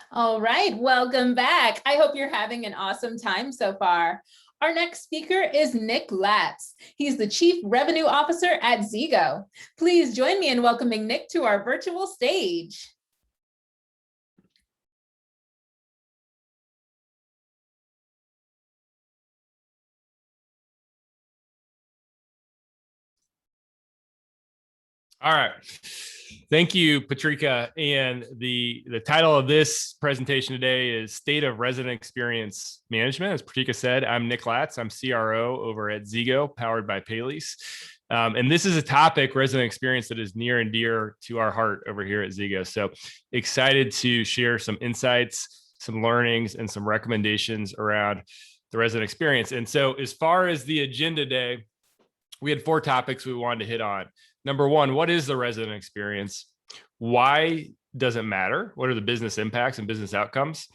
All right, welcome back. I hope you're having an awesome time so far. Our next speaker is Nick Latz. He's the Chief Revenue Officer at Zego. Please join me in welcoming Nick to our virtual stage. All right. Thank you, Patrika. And the title of this presentation today is State of Resident Experience Management. As Patrika said, I'm Nick Latz. I'm CRO over at Zego, powered by Payless. And this is a topic, resident experience, that is near and dear to our heart over here at Zego. So excited to share some insights, some learnings, and some recommendations around the resident experience. And so as far as the agenda today, we had 4 topics we wanted to hit on. Number 1, what is the resident experience? Why does it matter? What are the business impacts and business outcomes?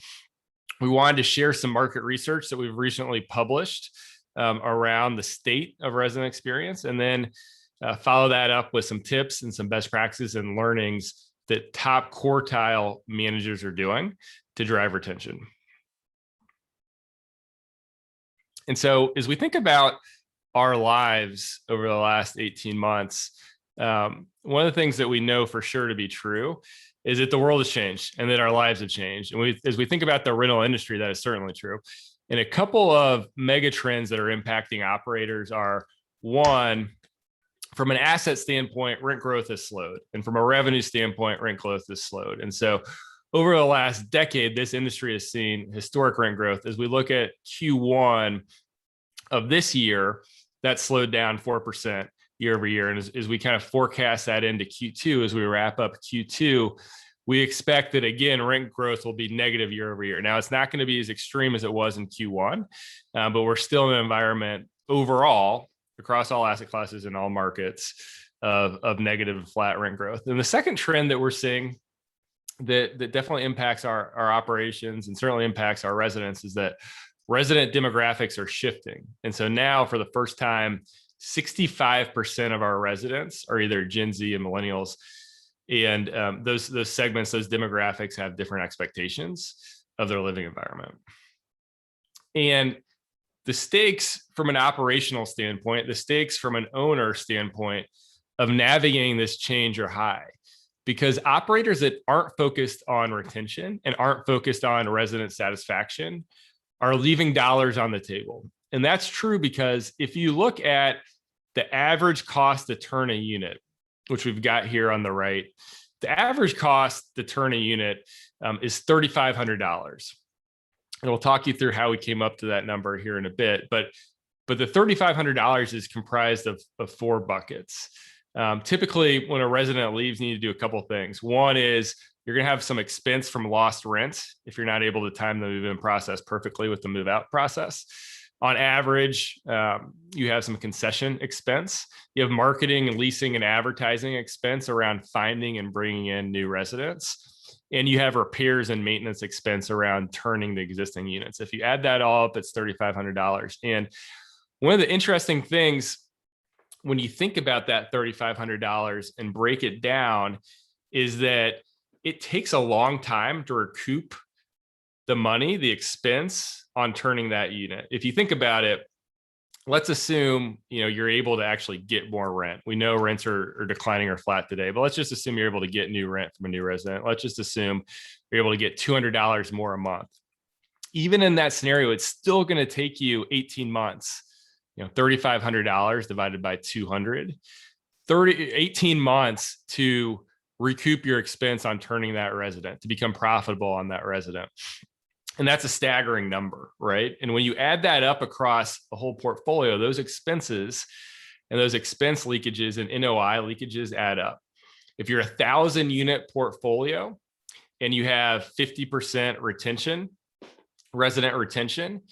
We wanted to share some market research that we've recently published around the state of resident experience, and then follow that up with some tips and some best practices and learnings that top quartile managers are doing to drive retention. And so as we think about our lives over the last 18 months, one of the things that we know for sure to be true is that the world has changed and that our lives have changed. And as we think about the rental industry, that is certainly true. And a couple of mega trends that are impacting operators are, one, from an asset standpoint, rent growth has slowed. And from a revenue standpoint, rent growth has slowed. And so over the last decade, this industry has seen historic rent growth. As we look at Q1 of this year, that slowed down 4% year over year. And as we kind of forecast that into Q2, as we wrap up Q2, we expect that, again, rent growth will be negative year over year. Now, it's not going to be as extreme as it was in Q1, but we're still in an environment overall across all asset classes and all markets of negative and flat rent growth. And the second trend that we're seeing that definitely impacts our operations and certainly impacts our residents is that resident demographics are shifting. And so now, for the first time, 65% of our residents are either Gen Z and millennials. And those segments, those demographics have different expectations of their living environment. And the stakes from an operational standpoint, the stakes from an owner standpoint of navigating this change are high, because operators that aren't focused on retention and aren't focused on resident satisfaction are leaving dollars on the table. And that's true because if you look at the average cost to turn a unit, which we've got here on the right, the average cost to turn a unit is $3,500. And we'll talk you through how we came up to that number here in a bit. But the $3,500 is comprised of 4 buckets. Typically, when a resident leaves, you need to do a couple of things. One is you're going to have some expense from lost rent if you're not able to time the move-in process perfectly with the move-out process. On average, you have some concession expense. You have marketing and leasing and advertising expense around finding and bringing in new residents. And you have repairs and maintenance expense around turning the existing units. If you add that all up, it's $3,500. And one of the interesting things when you think about that $3,500 and break it down is that it takes a long time to recoup the money, the expense on turning that unit. If you think about it, let's assume you're able to actually get more rent. We know rents are declining or flat today, but let's just assume you're able to get new rent from a new resident. Let's just assume you're able to get $200 more a month. Even in that scenario, it's still going to take you 18 months. $3,500 divided by 200, 18 months to recoup your expense on turning that resident, to become profitable on that resident. And that's a staggering number, right? And when you add that up across the whole portfolio, those expenses and those expense leakages and NOI leakages add up. If you're a 1,000-unit portfolio and you have 50% retention, resident retention,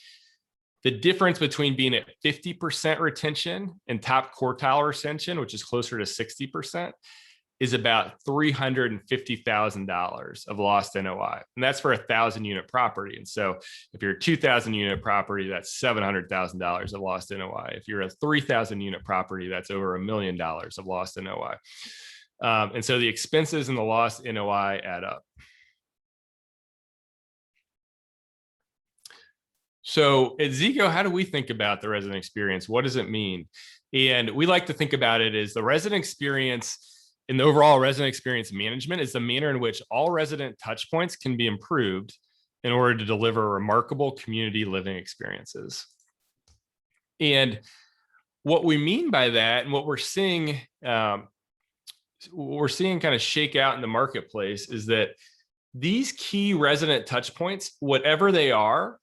the difference between being at 50% retention and top quartile retention, which is closer to 60%, is about $350,000 of lost NOI. And that's for a 1,000-unit property. And so if you're a 2,000-unit property, that's $700,000 of lost NOI. If you're a 3,000-unit property, that's over $1 million of lost NOI. And so the expenses and the lost NOI add up. So at Zego, how do we think about the resident experience? What does it mean? And we like to think about it as the resident experience and the overall resident experience management is the manner in which all resident touch points can be improved in order to deliver remarkable community living experiences. And what we mean by that, and what we're seeing kind of shake out in the marketplace, is that these key resident touch points, whatever they are,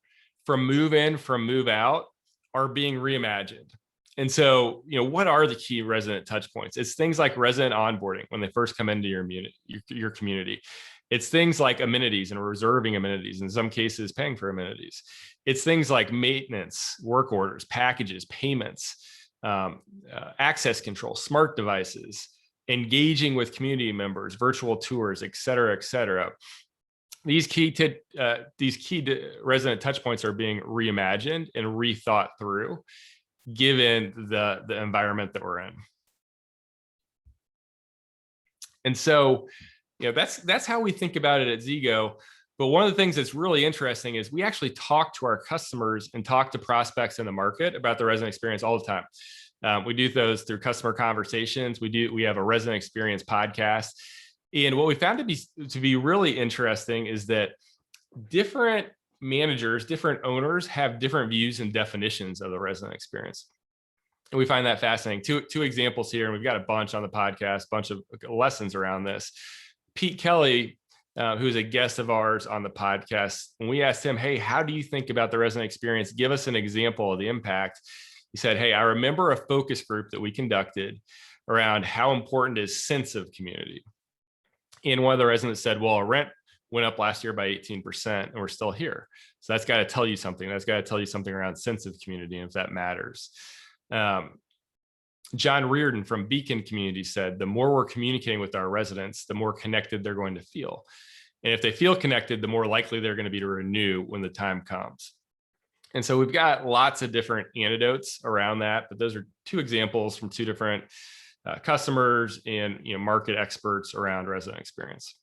from move in, from move out, are being reimagined. And so, what are the key resident touch points? It's things like resident onboarding when they first come into your community. It's things like amenities and reserving amenities, in some cases paying for amenities. It's things like maintenance, work orders, packages, payments, access control, smart devices, engaging with community members, virtual tours, et cetera, et cetera. These key resident touch points are being reimagined and rethought through, given the environment that we're in. And so, that's how we think about it at Zego. But one of the things that's really interesting is we actually talk to our customers and talk to prospects in the market about the resident experience all the time. We do those through customer conversations. We have a resident experience podcast. And what we found to be really interesting is that different managers, different owners have different views and definitions of the resident experience. And we find that fascinating. Two examples here, and we've got a bunch on the podcast, a bunch of lessons around this. Pete Kelly, who's a guest of ours on the podcast, when we asked him, hey, how do you think about the resident experience? Give us an example of the impact. He said, hey, I remember a focus group that we conducted around how important is sense of community. And one of the residents said, well, our rent went up last year by 18% and we're still here. So that's got to tell you something. That's got to tell you something around sense of community and if that matters. John Reardon from Beacon Community said, the more we're communicating with our residents, the more connected they're going to feel. And if they feel connected, the more likely they're going to be to renew when the time comes. And so we've got lots of different anecdotes around that, but those are two examples from two different customers and market experts around resident experience.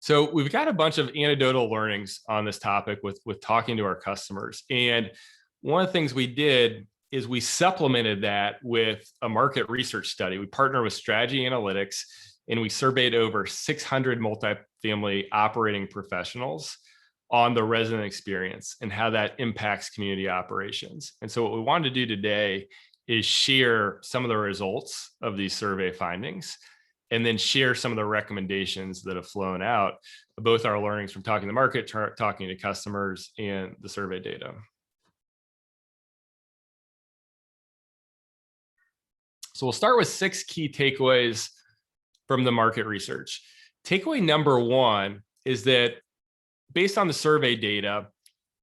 So we've got a bunch of anecdotal learnings on this topic with talking to our customers. And one of the things we did is we supplemented that with a market research study. We partnered with Strategy Analytics and we surveyed over 600 multifamily operating professionals on the resident experience and how that impacts community operations. And so what we wanted to do today is share some of the results of these survey findings and then share some of the recommendations that have flown out, both our learnings from talking to the market, talking to customers, and the survey data. So we'll start with 6 key takeaways from the market research. Takeaway number 1 is that based on the survey data,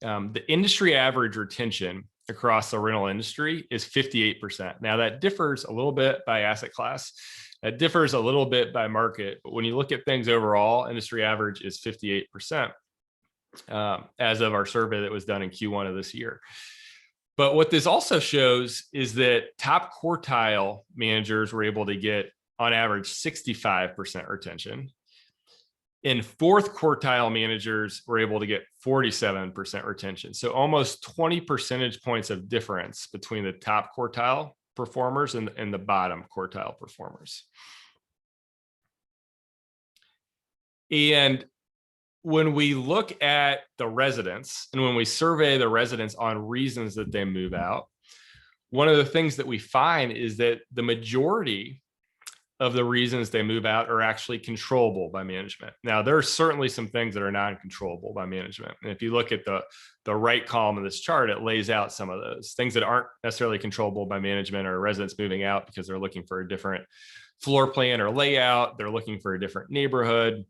the industry average retention across the rental industry is 58%. Now that differs a little bit by asset class. That differs a little bit by market. But when you look at things overall, industry average is 58% as of our survey that was done in Q1 of this year. But what this also shows is that top quartile managers were able to get on average 65% retention. And fourth quartile managers were able to get 47% retention. So almost 20 percentage points of difference between the top quartile performers and the bottom quartile performers. And when we look at the residents and when we survey the residents on reasons that they move out, one of the things that we find is that the majority of the reasons they move out are actually controllable by management. Now, there are certainly some things that are non-controllable by management. And if you look at the right column of this chart, it lays out some of those things that aren't necessarily controllable by management or residents moving out because they're looking for a different floor plan or layout. They're looking for a different neighborhood.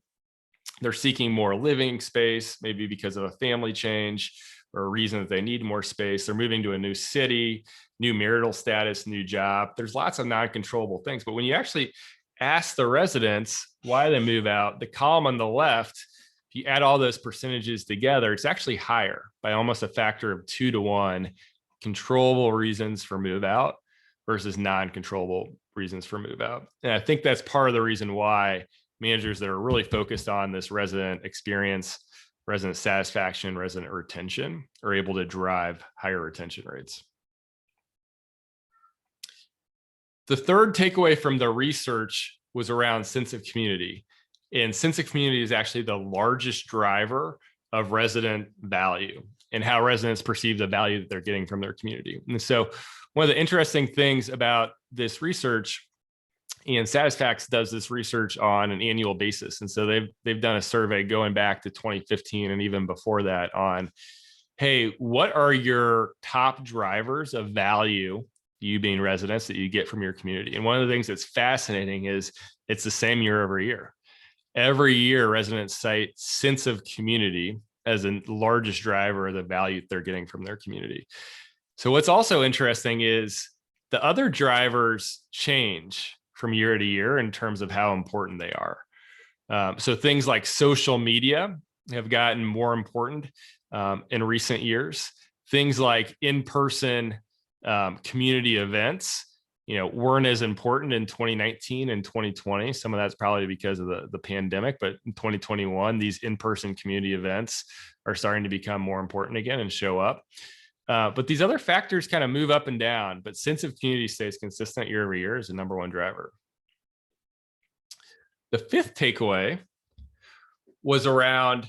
They're seeking more living space, maybe because of a family change or a reason that they need more space. They're moving to a new city, new marital status, new job. There's lots of non-controllable things. But when you actually ask the residents why they move out, the column on the left, if you add all those percentages together, it's actually higher by almost a factor of 2 to 1 controllable reasons for move out versus non-controllable reasons for move out. And I think that's part of the reason why managers that are really focused on this resident experience resident satisfaction, resident retention are able to drive higher retention rates. The third takeaway from the research was around sense of community. And sense of community is actually the largest driver of resident value and how residents perceive the value that they're getting from their community. And so one of the interesting things about this research, and Satisfax does this research on an annual basis. And so they've done a survey going back to 2015 and even before that on, hey, what are your top drivers of value, you being residents, that you get from your community? And one of the things that's fascinating is it's the same year over year. Every year, residents cite sense of community as the largest driver of the value they're getting from their community. So what's also interesting is the other drivers change from year to year in terms of how important they are. So things like social media have gotten more important in recent years. Things like in-person community events, weren't as important in 2019 and 2020. Some of that's probably because of the pandemic, but in 2021, these in-person community events are starting to become more important again and show up. But these other factors kind of move up and down, but sense of community stays consistent year over year as the number one driver. The fifth takeaway was around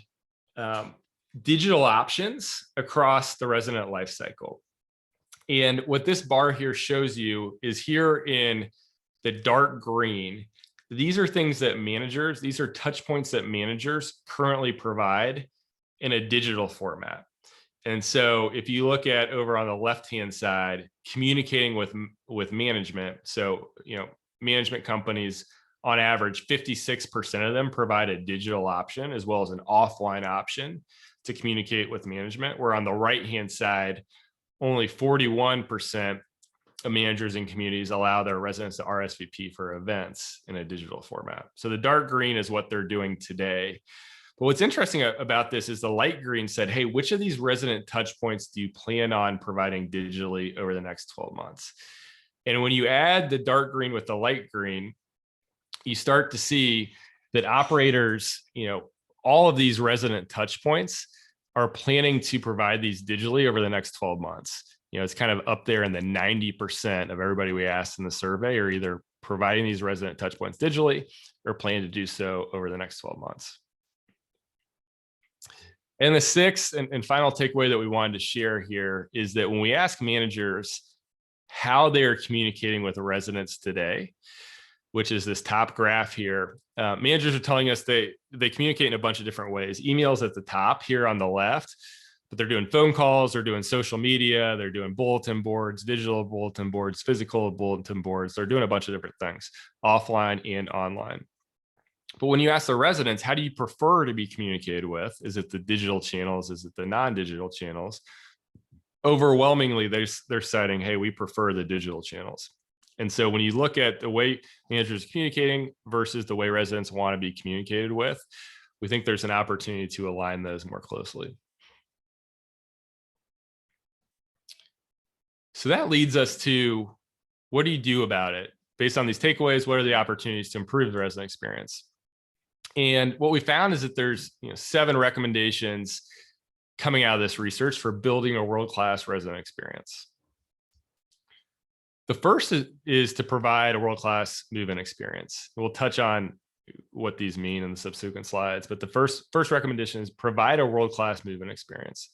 digital options across the resident life cycle. And what this bar here shows you is here in the dark green, these are things that managers, these are touch points that managers currently provide in a digital format. And so if you look at over on the left-hand side, communicating with management. So, management companies on average, 56% of them provide a digital option as well as an offline option to communicate with management. Where on the right-hand side, only 41% of managers and communities allow their residents to RSVP for events in a digital format. So the dark green is what they're doing today. But what's interesting about this is the light green said, hey, which of these resident touch points do you plan on providing digitally over the next 12 months? And when you add the dark green with the light green, you start to see that operators, all of these resident touch points are planning to provide these digitally over the next 12 months. It's kind of up there in the 90% of everybody we asked in the survey are either providing these resident touch points digitally or planning to do so over the next 12 months. And the sixth and final takeaway that we wanted to share here is that when we ask managers how they are communicating with the residents today, which is this top graph here, managers are telling us they communicate in a bunch of different ways. Emails at the top here on the left, but they're doing phone calls, they're doing social media, they're doing bulletin boards, digital bulletin boards, physical bulletin boards. They're doing a bunch of different things, offline and online. But when you ask the residents, how do you prefer to be communicated with? Is it the digital channels? Is it the non-digital channels? Overwhelmingly, they're citing, hey, we prefer the digital channels. And so when you look at the way managers are communicating versus the way residents want to be communicated with, we think there's an opportunity to align those more closely. So that leads us to, what do you do about it? Based on these takeaways, what are the opportunities to improve the resident experience? And what we found is that there's 7 recommendations coming out of this research for building a world-class resident experience. The first is to provide a world-class move-in experience. We'll touch on what these mean in the subsequent slides, but the first recommendation is provide a world-class move-in experience.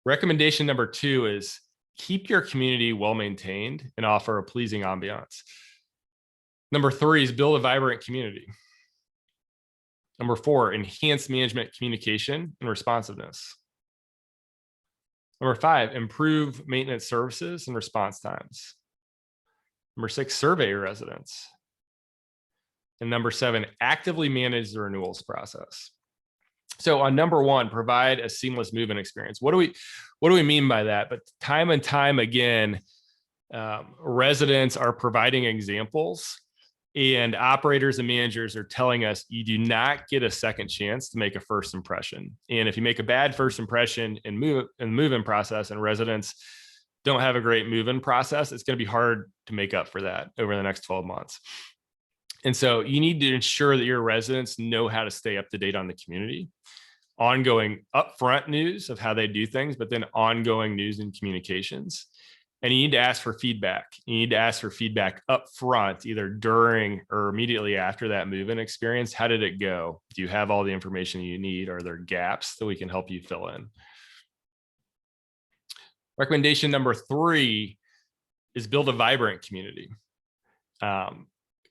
Recommendation number 2 is keep your community well-maintained and offer a pleasing ambiance. Number 3 is build a vibrant community. Number 4, enhance management communication and responsiveness. Number 5, improve maintenance services and response times. Number 6, survey your residents. And number 7, actively manage the renewals process. So on number 1, provide a seamless move-in experience. What do we mean by that? But time and time again, residents are providing examples, and operators and managers are telling us you do not get a second chance to make a first impression. And if you make a bad first impression in move-in process and residents don't have a great move-in process, it's going to be hard to make up for that over the next 12 months. And so you need to ensure that your residents know how to stay up to date on the community. ongoing upfront news of how they do things, but then ongoing news and communications. And you need to ask for feedback. You need to ask for feedback up front, either during or immediately after that move-in experience. How did it go? Do you have all the information you need? Are there gaps that we can help you fill in? Recommendation number 3 is build a vibrant community. A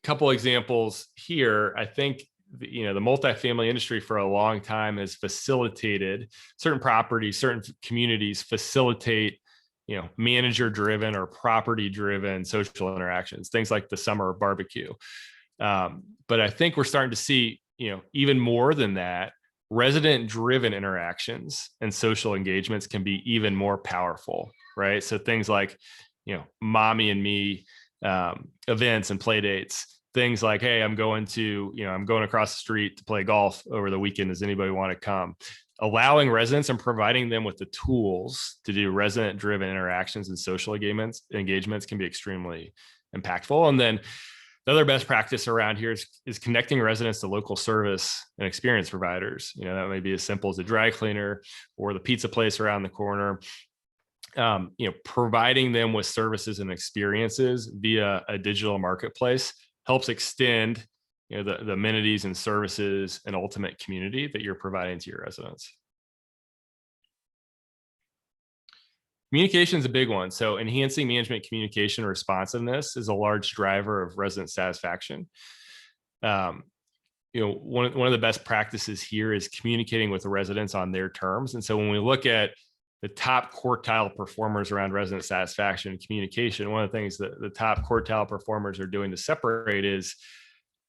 couple examples here. I think the multifamily industry for a long time has facilitated certain properties, certain communities facilitate manager driven or property driven social interactions, things like the summer barbecue. But I think we're starting to see, even more than that, resident driven interactions and social engagements can be even more powerful, right? So things like, mommy and me events and play dates, things like, hey, I'm going across the street to play golf over the weekend. Does anybody want to come? Allowing residents and providing them with the tools to do resident driven interactions and social engagements can be extremely impactful. And then the other best practice around here is connecting residents to local service and experience providers. That may be as simple as a dry cleaner or the pizza place around the corner. Providing them with services and experiences via a digital marketplace helps extend the amenities and services and ultimate community that you're providing to your residents. Communication is a big one. So enhancing management communication responsiveness is a large driver of resident satisfaction. One of the best practices here is communicating with the residents on their terms. And so when we look at the top quartile performers around resident satisfaction and communication, one of the things that the top quartile performers are doing to separate is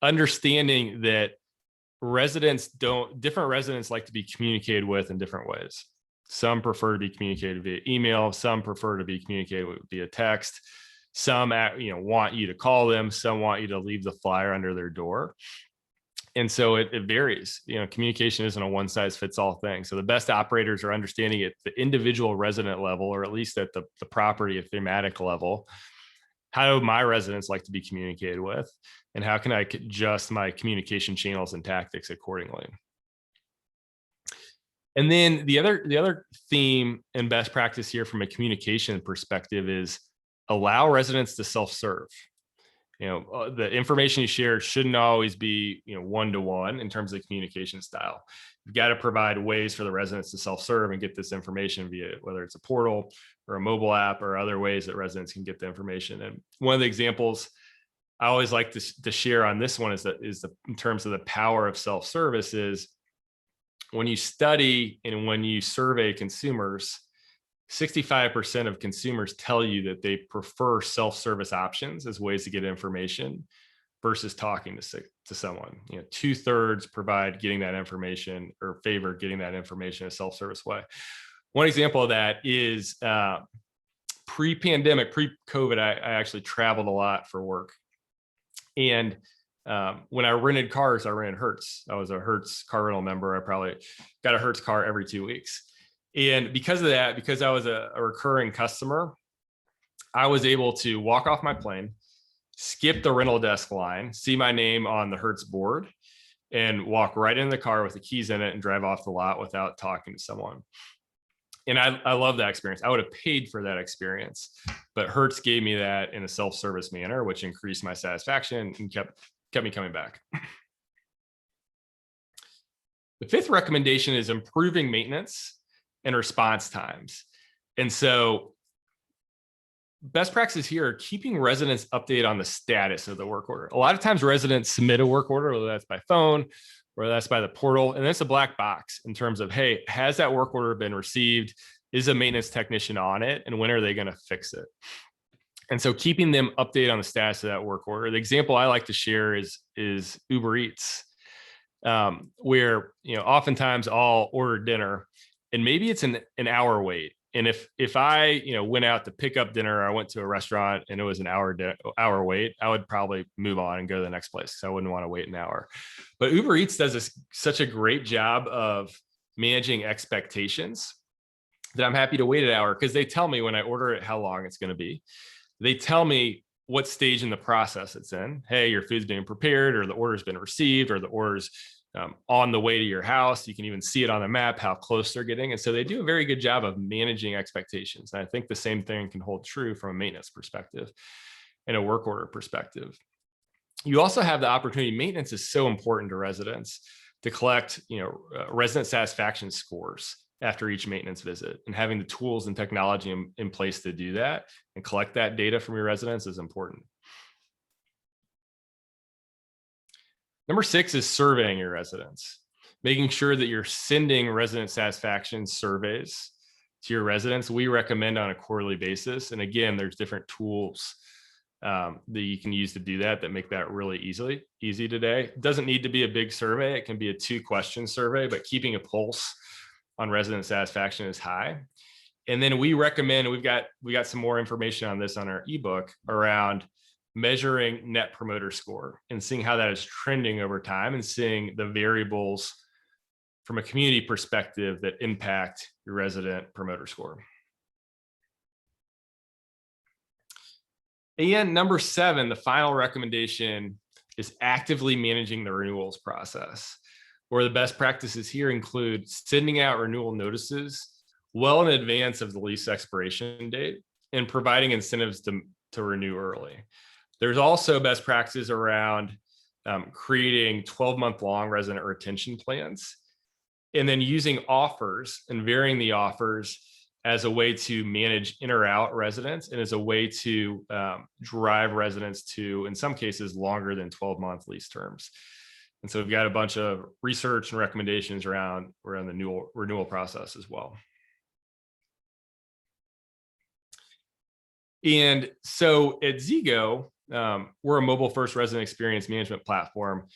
understanding that different residents like to be communicated with in different ways. Some prefer to be communicated via email. Some prefer to be communicated via text. Some, want you to call them. Some want you to leave the flyer under their door. And so it varies. Communication isn't a one size fits all thing. So the best operators are understanding at the individual resident level, or at least at the property thematic level. How do my residents like to be communicated with? And how can I adjust my communication channels and tactics accordingly? And then the other theme and best practice here from a communication perspective is allow residents to self-serve. The information you share shouldn't always be, one-to-one in terms of communication style. You've got to provide ways for the residents to self-serve and get this information via whether it's a portal or a mobile app or other ways that residents can get the information. And one of the examples I always like to share on this one is in terms of the power of self-service is when you study and when you survey consumers, 65% of consumers tell you that they prefer self-service options as ways to get information versus talking to someone. 2/3 provide getting that information or favor getting that information in a self-service way. One example of that is pre-pandemic, pre-COVID, I actually traveled a lot for work. And when I rented cars, I rented Hertz. I was a Hertz car rental member. I probably got a Hertz car every 2 weeks. And because of that, because I was a recurring customer, I was able to walk off my plane, skip the rental desk line, see my name on the Hertz board, and walk right in the car with the keys in it and drive off the lot without talking to someone. And I love that experience. I would have paid for that experience, but Hertz gave me that in a self-service manner, which increased my satisfaction and kept me coming back. The 5th recommendation is improving maintenance and response times. And so best practices here are keeping residents updated on the status of the work order. A lot of times residents submit a work order, whether that's by phone, or that's by the portal, and it's a black box in terms of, hey, has that work order been received? Is a maintenance technician on it? And when are they going to fix it? And so keeping them updated on the status of that work order. The example I like to share is Uber Eats, where oftentimes I'll order dinner and maybe it's an hour wait. And if I went out to pick up dinner, or I went to a restaurant and it was an hour wait, I would probably move on and go to the next place because I wouldn't want to wait an hour. But Uber Eats does such a great job of managing expectations that I'm happy to wait an hour because they tell me when I order it how long it's going to be. They tell me what stage in the process it's in. Hey, your food's being prepared, or the order's been received, or the order's on the way to your house. You can even see it on the map, how close they're getting. And so they do a very good job of managing expectations. And I think the same thing can hold true from a maintenance perspective and a work order perspective. You also have the opportunity. Maintenance is so important to residents to collect, resident satisfaction scores after each maintenance visit, and having the tools and technology in place to do that and collect that data from your residents is important. Number 6 is surveying your residents, making sure that you're sending resident satisfaction surveys to your residents. We recommend on a quarterly basis. And again, there's different tools that you can use to do that make that really easy today. It doesn't need to be a big survey. It can be a 2-question survey, but keeping a pulse on resident satisfaction is high. And then we recommend, we got some more information on this on our ebook around measuring net promoter score and seeing how that is trending over time, and seeing the variables from a community perspective that impact your resident promoter score. And number 7, the final recommendation, is actively managing the renewals process, where the best practices here include sending out renewal notices well in advance of the lease expiration date and providing incentives to renew early. There's also best practices around creating 12-month long resident retention plans, and then using offers and varying the offers as a way to manage in or out residents, and as a way to drive residents to, in some cases, longer than 12-month lease terms. And so we've got a bunch of research and recommendations around the renewal process as well. And so at Zego, we're a mobile-first resident experience management platform,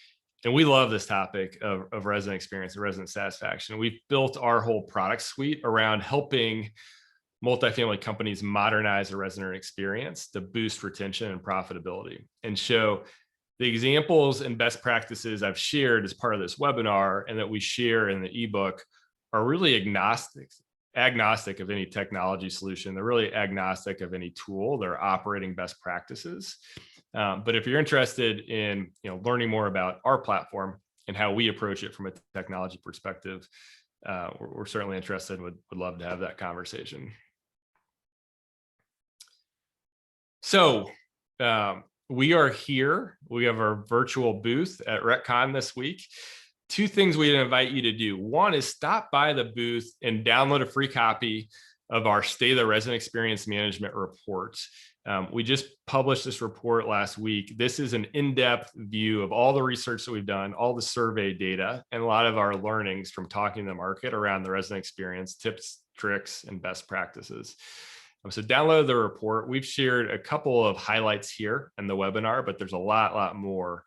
and we love this topic of resident experience and resident satisfaction. We've built our whole product suite around helping multifamily companies modernize the resident experience to boost retention and profitability. And so the examples and best practices I've shared as part of this webinar and that we share in the ebook are really agnostic of any technology solution. They're really agnostic of any tool. They're operating best practices. But if you're interested in learning more about our platform and how we approach it from a technology perspective, we're certainly interested and would love to have that conversation. So we are here. We have our virtual booth at RETCON this week. 2 things we'd invite you to do. One is stop by the booth and download a free copy of our State of the Resident Experience Management report. We just published this report last week. This is an in-depth view of all the research that we've done, all the survey data, and a lot of our learnings from talking to the market around the resident experience, tips, tricks, and best practices. So download the report. We've shared a couple of highlights here in the webinar, but there's a lot more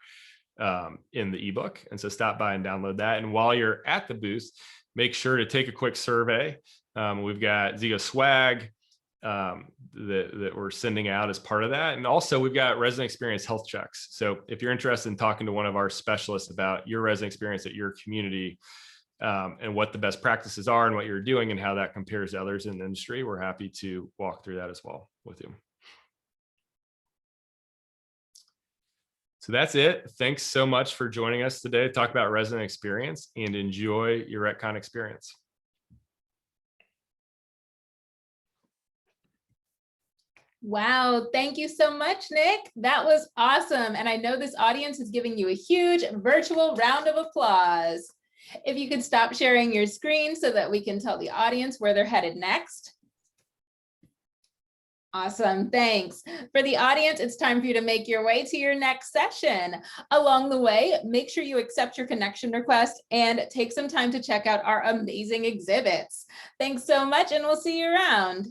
in the ebook. And so stop by and download that. And while you're at the booth, make sure to take a quick survey. We've got Zego swag that we're sending out as part of that. And also we've got resident experience health checks. So if you're interested in talking to one of our specialists about your resident experience at your community, and what the best practices are and what you're doing and how that compares to others in the industry, we're happy to walk through that as well with you. So that's it. Thanks so much for joining us today to talk about resident experience, and enjoy your RETCON experience. Wow, thank you so much, Nick. That was awesome. And I know this audience is giving you a huge virtual round of applause. If you could stop sharing your screen so that we can tell the audience where they're headed next. Awesome, thanks. For the audience, it's time for you to make your way to your next session. Along the way, make sure you accept your connection request and take some time to check out our amazing exhibits. Thanks so much, and we'll see you around.